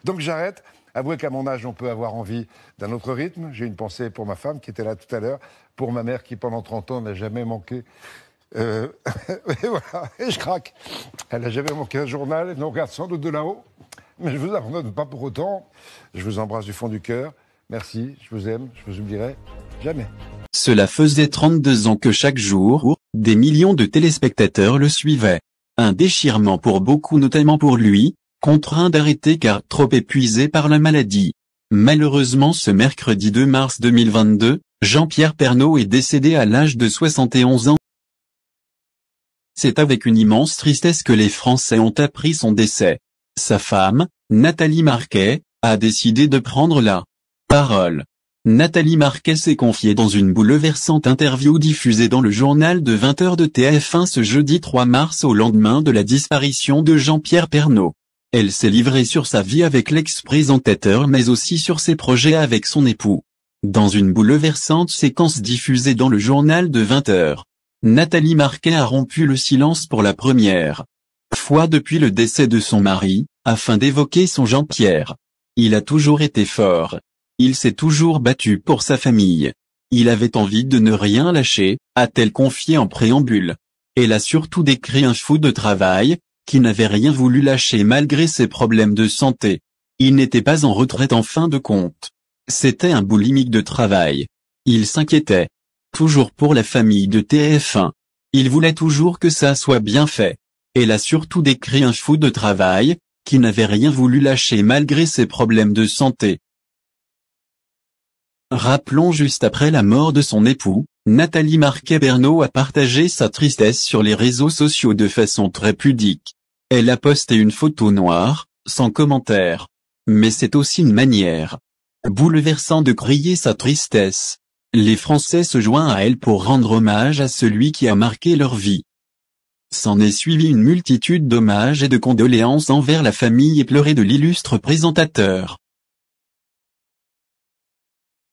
Donc j'arrête. Avouez qu'à mon âge, on peut avoir envie d'un autre rythme. J'ai une pensée pour ma femme qui était là tout à l'heure, pour ma mère qui pendant 30 ans n'a jamais manqué. Et voilà, et je craque. Elle n'a jamais manqué un journal, elle nous regarde sans doute de là-haut. Mais je vous abandonne pas pour autant. Je vous embrasse du fond du cœur. Merci, je vous aime, je vous oublierai jamais. Cela faisait 32 ans que chaque jour, des millions de téléspectateurs le suivaient. Un déchirement pour beaucoup, notamment pour lui, contraint d'arrêter car trop épuisé par la maladie. Malheureusement, ce mercredi 2 mars 2022, Jean-Pierre Pernaut est décédé à l'âge de 71 ans. C'est avec une immense tristesse que les Français ont appris son décès. Sa femme, Nathalie Marquet, a décidé de prendre la parole. Nathalie Marquet s'est confiée dans une bouleversante interview diffusée dans le journal de 20h de TF1 ce jeudi 3 mars au lendemain de la disparition de Jean-Pierre Pernaut. Elle s'est livrée sur sa vie avec l'ex-présentateur mais aussi sur ses projets avec son époux. Dans une bouleversante séquence diffusée dans le journal de 20h, Nathalie Marquet a rompu le silence pour la première fois depuis le décès de son mari, afin d'évoquer son Jean-Pierre. Il a toujours été fort. Il s'est toujours battu pour sa famille. Il avait envie de ne rien lâcher, a-t-elle confié en préambule. Elle a surtout décrit un fou de travail, qui n'avait rien voulu lâcher malgré ses problèmes de santé. Il n'était pas en retraite en fin de compte. C'était un boulimique de travail. Il s'inquiétait. Toujours pour la famille de TF1. Il voulait toujours que ça soit bien fait. Elle a surtout décrit un fou de travail, qui n'avait rien voulu lâcher malgré ses problèmes de santé. Rappelons juste après la mort de son époux, Nathalie Marquet-Pernaut a partagé sa tristesse sur les réseaux sociaux de façon très pudique. Elle a posté une photo noire, sans commentaire. Mais c'est aussi une manière bouleversante de crier sa tristesse. Les Français se joignent à elle pour rendre hommage à celui qui a marqué leur vie. S'en est suivi une multitude d'hommages et de condoléances envers la famille éplorée de l'illustre présentateur.